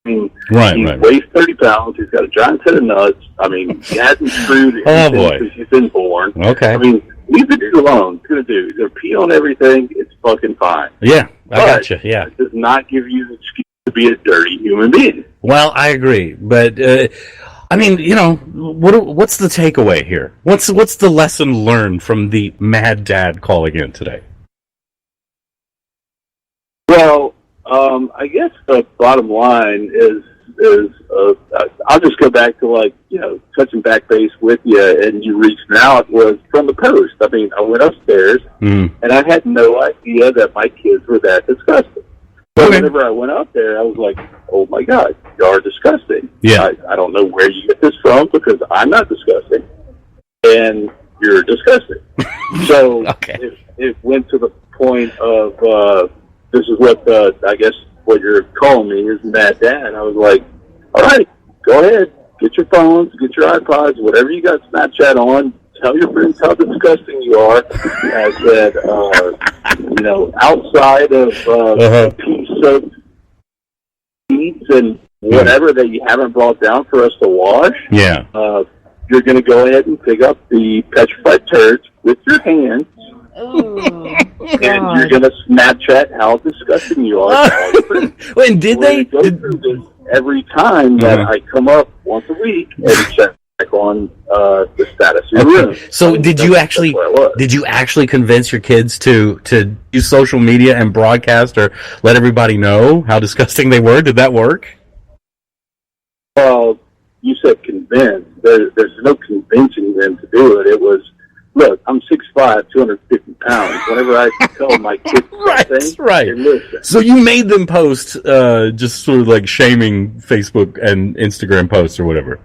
He weighs 30 pounds. He's got a giant set of nuts. I mean, he hasn't screwed anything since he's been born. Okay. I mean, leave the dude alone. He's going to do. He's going to pee on everything. It's fucking fine. Yeah, I got you. Yeah. It does not give you the excuse to be a dirty human being. Well, I agree. But, I mean, what's the takeaway here? What's the lesson learned from the mad dad calling in today? Well, I guess the bottom line is I'll just go back to, touching back base with you, and you reached out was from the post. I mean, I went upstairs, and I had no idea that my kids were that disgusting. So whenever I went up there, I was like, oh my God, you are disgusting. Yeah. I don't know where you get this from, because I'm not disgusting, and you're disgusting. So it went to the point of, this is what I guess what you're calling me is Mad Dad. I was like, all right, go ahead, get your phones, get your iPods, whatever you got Snapchat on. Tell your friends how disgusting you are. I said, outside of pea-soaked sheets and whatever that you haven't brought down for us to wash, you're going to go ahead and pick up the petrified turds with your hands, and you're going to Snapchat how disgusting you are. And did they go through this every time that I come up once a week and check on the status of your room? So did you actually convince your kids to use social media and broadcast or let everybody know how disgusting they were? Did that work? Well, you said convince. There's no convincing them to do it. It was, look, I'm 6'5", 250 pounds. Whenever I tell my kids something, they listen. So you made them post just sort of like shaming Facebook and Instagram posts or whatever.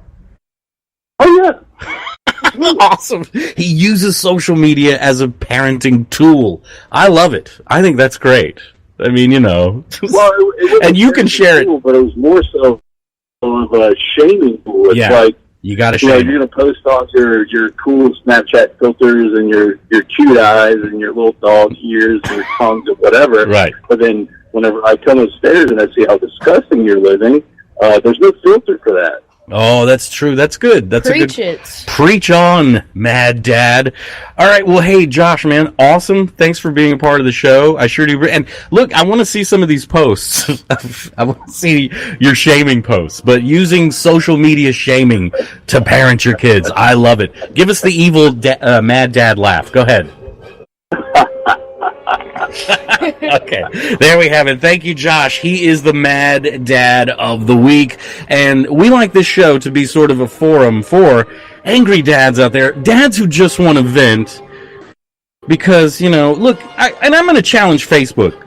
Oh, yeah. Awesome. He uses social media as a parenting tool. I love it. I think that's great. I mean, you know. Well, and you can share tool, it. But it was more so of a shaming tool. It's like, you got to shame. You're going to post off your cool Snapchat filters and your cute eyes and your little dog ears and your tongues and whatever. Right. But then whenever I come upstairs and I see how disgusting you're living, there's no filter for that. Oh, that's true. That's good. That's Preach a good. it. Preach on, Mad Dad. All right. Well, hey, Josh, man, awesome. Thanks for being a part of the show. I sure do. And look, I want to see some of these posts. I want to see your shaming posts, but using social media shaming to parent your kids. I love it. Give us the evil Mad Dad laugh. Go ahead. Okay, there we have it. Thank you, Josh. He is the Mad Dad of the Week, and we like this show to be sort of a forum for angry dads out there, dads who just want to vent, because, you know, look, I'm going to challenge Facebook.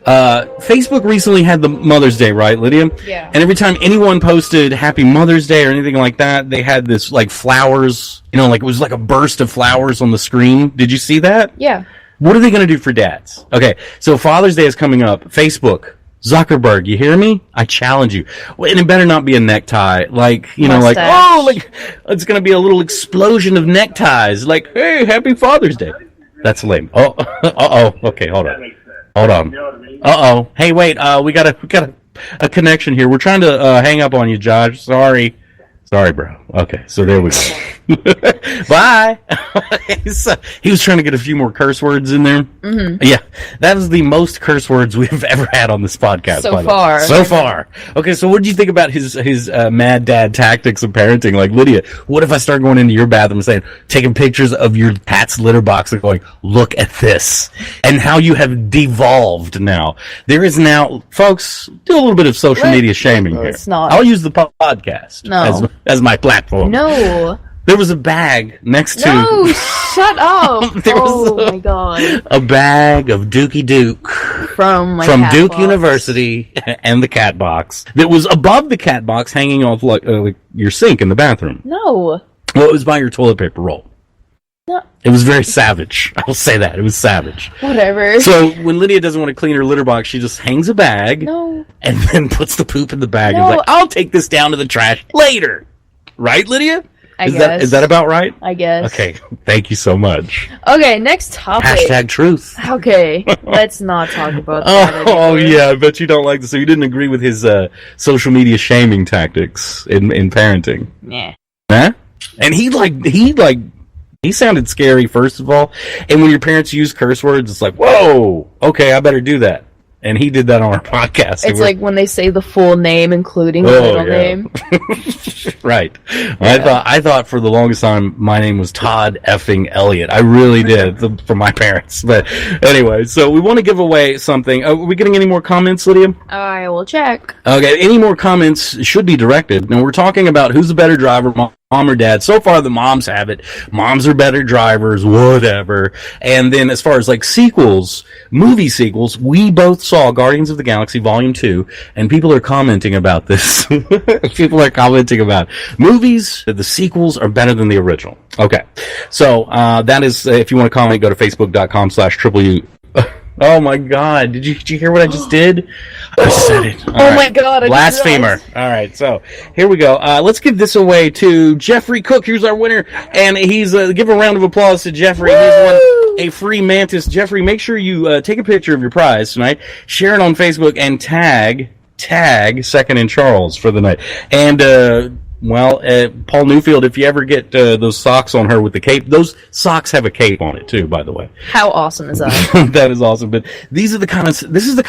Facebook recently had the Mother's Day, right, Lydia? Yeah. And every time anyone posted Happy Mother's Day or anything like that, they had this, like, flowers, you know, like it was like a burst of flowers on the screen. Did you see that? Yeah. What are they going to do for dads? Okay, so Father's Day is coming up. Facebook, Zuckerberg, you hear me? I challenge you. Well, and it better not be a necktie. Like, you know, like, oh, like, it's going to be a little explosion of neckties. Like, hey, happy Father's Day. That's lame. Oh, okay, hold on. Uh-oh. Hey, wait, we got a connection here. We're trying to hang up on you, Josh. Sorry, bro. Okay, so there we go. Bye. He was trying to get a few more curse words in there. Mm-hmm. Yeah, that is the most curse words we've ever had on this podcast. So far. Okay, so what did you think about his Mad Dad tactics of parenting? Like, Lydia, what if I start going into your bathroom and saying, taking pictures of your cat's litter box and going, look at this, and how you have devolved now. There is now, folks, do a little bit of social media shaming here. It's not. I'll use the podcast as my platform. No. There was a bag next to... No, shut up! My God. A bag of Dookie Duke from Duke box. University and the cat box that was above the cat box hanging off like your sink in the bathroom. No. Well, it was by your toilet paper roll. No. It was very savage. I will say that. It was savage. Whatever. So when Lydia doesn't want to clean her litter box, she just hangs a bag and then puts the poop in the bag and is like, I'll take this down to the trash later. Right, Lydia? I guess. Is that about right? I guess. Okay, thank you so much. Okay, next topic. Hashtag truth. Okay, let's not talk about that Oh, yeah, I bet you don't like this. So you didn't agree with his social media shaming tactics in parenting? Yeah. Huh? And he sounded scary, first of all. And when your parents use curse words, it's like, whoa, okay, I better do that. And he did that on our podcast. It's like when they say the full name, including the middle name. Right. Yeah. I thought for the longest time my name was Todd effing Elliott. I really did for my parents. But anyway, so we want to give away something. Are we getting any more comments, Lydia? I will check. Okay, any more comments should be directed. Now we're talking about who's the better driver, mom or dad. So far the moms have it. Moms are better drivers, whatever. And then as far as like sequels, movie sequels, we both saw Guardians of the Galaxy Volume 2, and people are commenting about this. People are commenting about movies, the sequels are better than the original. Okay. So, that is, if you want to comment, go to facebook.com/triple-U. Oh my God! Did you hear what I just did? I said it. All my God! I Blasphemer! All right, so here we go. Let's give this away to Jeffrey Cook. Here's our winner, and he's give a round of applause to Jeffrey. Woo! He's won a free Mantis. Jeffrey, make sure you take a picture of your prize tonight, share it on Facebook, and tag tag Second and Charles for the night. And, Paul Newfield, if you ever get those socks on her with the cape, those socks have a cape on it too, by the way. How awesome is that? That is awesome. But this is the kind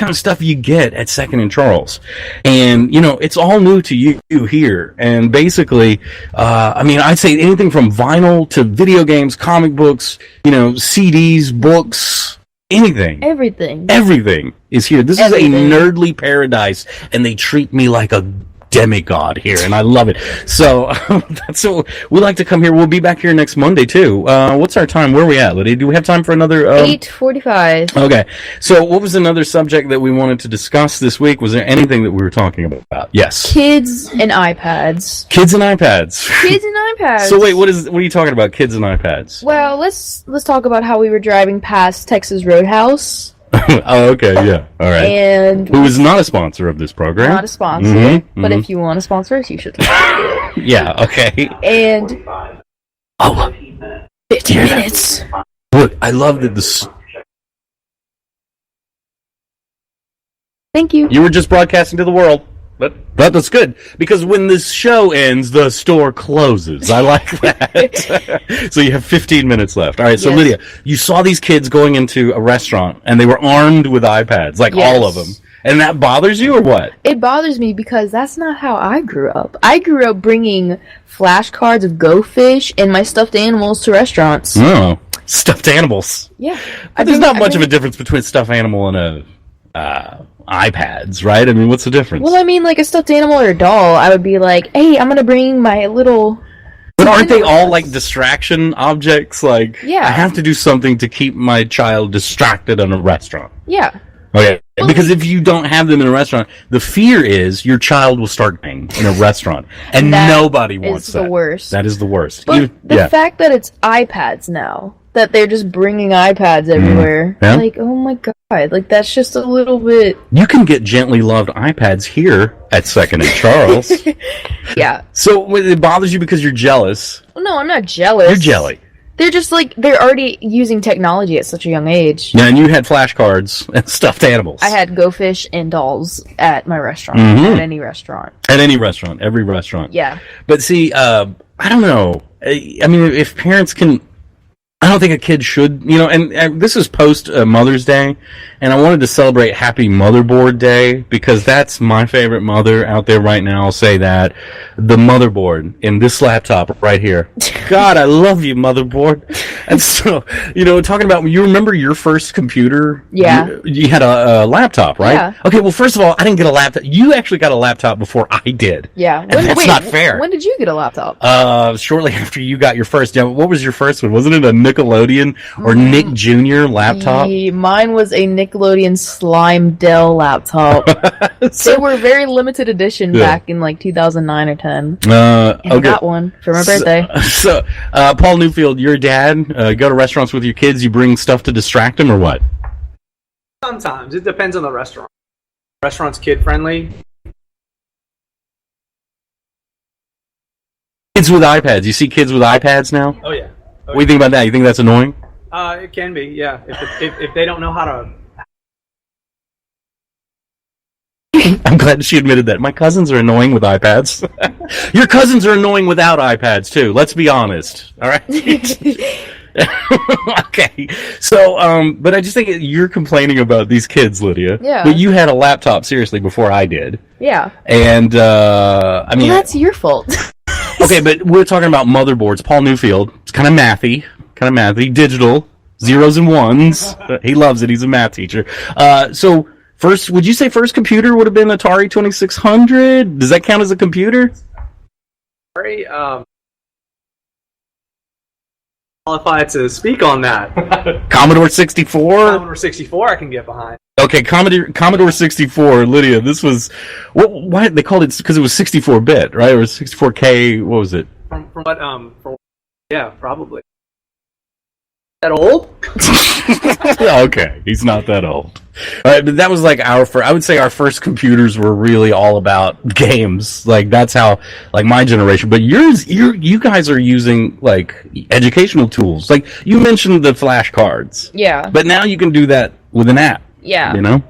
of stuff you get at Second and Charles. And, it's all new to you here. And basically, I'd say anything from vinyl to video games, comic books, CDs, books, anything. Everything is here. This is a nerdly paradise, and they treat me like a demigod here, and I love it. So that's what we like to come here. We'll be back here next Monday too. What's our time? Where are we at, Lydia? Do we have time for another 8:45? Okay. So what was another subject that we wanted to discuss this week? Was there anything that we were talking about? Yes. Kids and iPads. Kids and iPads. Kids and iPads. So wait, what are you talking about? Kids and iPads? Well, let's talk about how we were driving past Texas Roadhouse. Oh, okay, yeah, all right. And who is not a sponsor of this program? Not a sponsor, but if you want to sponsor us, you should. Yeah, okay. And 50 minutes. Look, I love that this. Thank you. You were just broadcasting to the world. But that's good, because when this show ends, the store closes. I like that. So you have 15 minutes left. All right, so yes. Lydia, you saw these kids going into a restaurant, and they were armed with iPads, like all of them. And that bothers you, or what? It bothers me because that's not how I grew up. I grew up bringing flashcards of Go Fish and my stuffed animals to restaurants. Oh, stuffed animals. Yeah. There's not much of a difference between a stuffed animal and a... iPads, right? I mean, what's the difference? Well, I mean, like a stuffed animal or a doll, I would be like, hey, I'm gonna bring my little... But aren't they all like distraction objects? Like, yeah. I have to do something to keep my child distracted in a restaurant. Yeah. Okay. Well, because if you don't have them in a restaurant, the fear is your child will start paying in a restaurant. And nobody wants that. That is the worst. That is the worst. But the fact that it's iPads now, that they're just bringing iPads everywhere. Yeah. Like, oh my god, like that's just a little bit... You can get gently loved iPads here at Second and Charles. Yeah. So it bothers you because you're jealous. No, I'm not jealous. You're jelly. They're just like, they're already using technology at such a young age. Yeah, and you had flashcards and stuffed animals. I had Go Fish and dolls at my restaurant. At any restaurant. At any restaurant. Every restaurant. Yeah. But see, I don't know. I mean, if parents can... I don't think a kid should, and this is post Mother's Day, and I wanted to celebrate Happy Motherboard Day, because that's my favorite mother out there right now. I'll say that. The motherboard in this laptop right here. God, I love you, motherboard. And so, talking about, you remember your first computer? Yeah. You had a laptop, right? Yeah. Okay, well, first of all, I didn't get a laptop. You actually got a laptop before I did. Yeah. And that's not fair. When did you get a laptop? Shortly after you got your first. Yeah, what was your first one? Wasn't it a Nickelodeon or Nick Jr. laptop? Mine was a Nickelodeon Slime Dell laptop. They were very limited edition back in like 2009 or 10. And I got one for my birthday. So, Paul Newfield, your dad, go to restaurants with your kids, you bring stuff to distract them, or what? Sometimes. It depends on the restaurant. Restaurant's kid-friendly. Kids with iPads. You see kids with iPads now? Oh, yeah. What do you think about that? You think that's annoying? It can be, yeah. If they don't know how to... I'm glad she admitted that. My cousins are annoying with iPads. Your cousins are annoying without iPads, too. Let's be honest. All right? Okay. So, but I just think you're complaining about these kids, Lydia. Yeah. But you had a laptop, seriously, before I did. Yeah. And, I mean... Well, that's your fault. Okay, but we're talking about motherboards. Paul Newfield, it's kind of mathy, digital, zeros and ones. He loves it. He's a math teacher. So, would you say first computer would have been Atari 2600? Does that count as a computer? Very, qualified to speak on that. Commodore 64? Commodore 64 I can get behind. Okay, Commodore 64, Lydia, this was... why they called it... Because it was 64-bit, right? Or 64K, what was it? From what, yeah, probably. That old? Okay, he's not that old. All right, but that was like I would say our first computers were really all about games. Like, that's how, like, my generation. But you guys are using, like, educational tools. Like, you mentioned the flashcards. Yeah. But now you can do that with an app. Yeah. You know?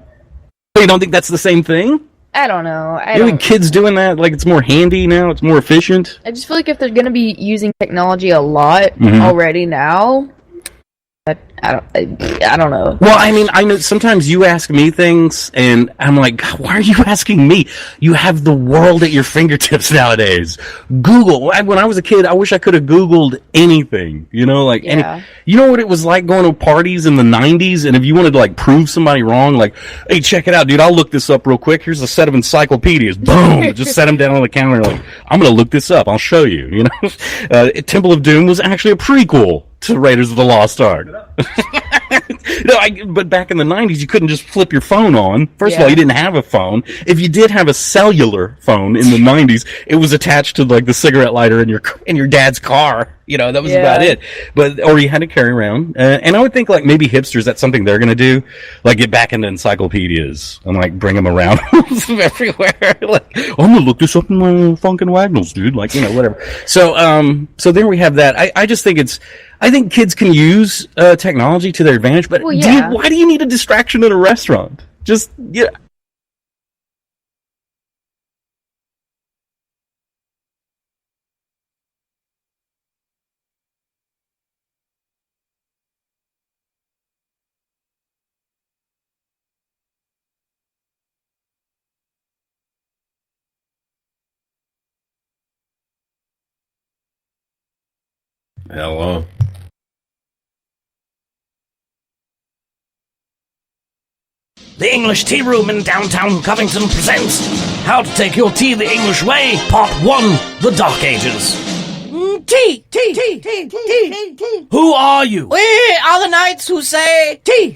So you don't think that's the same thing? I don't know. You know, kids doing that, like, it's more handy now, it's more efficient. I just feel like if they're going to be using technology a lot already now, I don't know. Well, I mean, I know sometimes you ask me things, and I'm like, God, why are you asking me? You have the world at your fingertips nowadays. Google. When I was a kid, I wish I could have Googled anything. You know, like, you know what it was like going to parties in the 90s, and if you wanted to, like, prove somebody wrong, like, hey, check it out, dude, I'll look this up real quick. Here's a set of encyclopedias. Boom! Just set them down on the counter, like, I'm going to look this up. I'll show you, you know? Temple of Doom was actually a prequel to Raiders of the Lost Ark. But back in the 90s, you couldn't just flip your phone on. First of all, you didn't have a phone. If you did have a cellular phone in the 90s, it was attached to like the cigarette lighter in your dad's car. You know, that was about it. Or you had to carry around. And I would think like maybe hipsters, that's something they're going to do. Like get back into encyclopedias and like bring them around everywhere. Like, I'm going to look this up in my Funkin' Wagnalls, dude. Like, you know, whatever. So there we have that. I just think I think kids can use technology to their advantage, but why do you need a distraction at a restaurant? Just, Hello. The English Tea Room in downtown Covington presents How to Take Your Tea the English Way, Part 1, The Dark Ages. Tea. Who are you? We are the knights who say tea.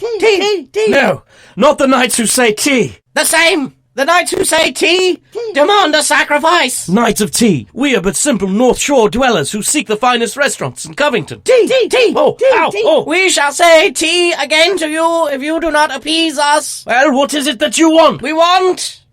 No, not the knights who say tea. The same. The knights who say tea demand a sacrifice. Knights of tea, we are but simple North Shore dwellers who seek the finest restaurants in Covington. Tea. Oh, ow. We shall say tea again to you if you do not appease us. Well, what is it that you want? We want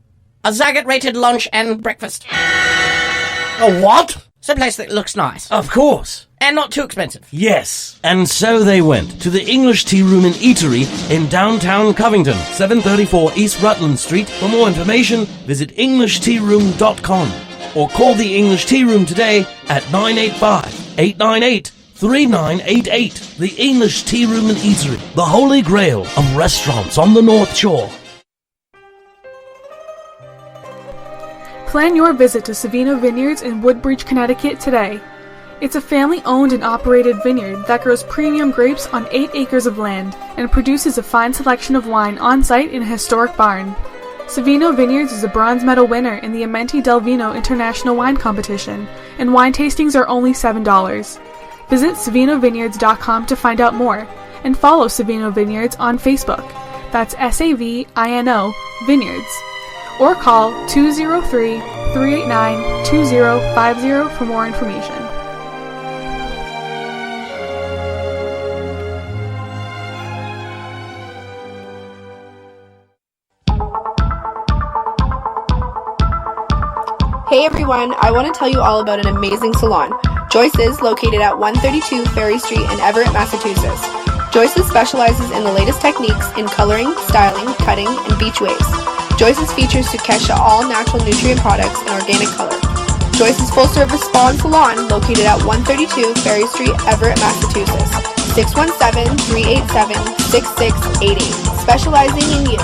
a Zagat-rated lunch and breakfast. A what? It's a place that looks nice. Of course. And not too expensive. Yes. And so they went to the English Tea Room and Eatery in downtown Covington, 734 East Rutland Street. For more information, visit EnglishTeaRoom.com or call the English Tea Room today at 985-898-3988. The English Tea Room and Eatery, the holy grail of restaurants on the North Shore. Plan your visit to Savino Vineyards in Woodbridge, Connecticut today. It's a family-owned and operated vineyard that grows premium grapes on 8 acres of land and produces a fine selection of wine on-site in a historic barn. Savino Vineyards is a bronze medal winner in the Amenti del Vino International Wine Competition, and wine tastings are only $7. Visit SavinoVineyards.com to find out more, and follow Savino Vineyards on Facebook. That's SAVINO Vineyards. Or call 203-389-2050 for more information. Hey everyone, I want to tell you all about an amazing salon. Joyce's, located at 132 Ferry Street in Everett, Massachusetts. Joyce's specializes in the latest techniques in coloring, styling, cutting, and beach waves. Joyce's features Sukesha all-natural nutrient products and organic color. Joyce's full-service spa and salon, located at 132 Ferry Street, Everett, Massachusetts. 617-387-6688. Specializing in you.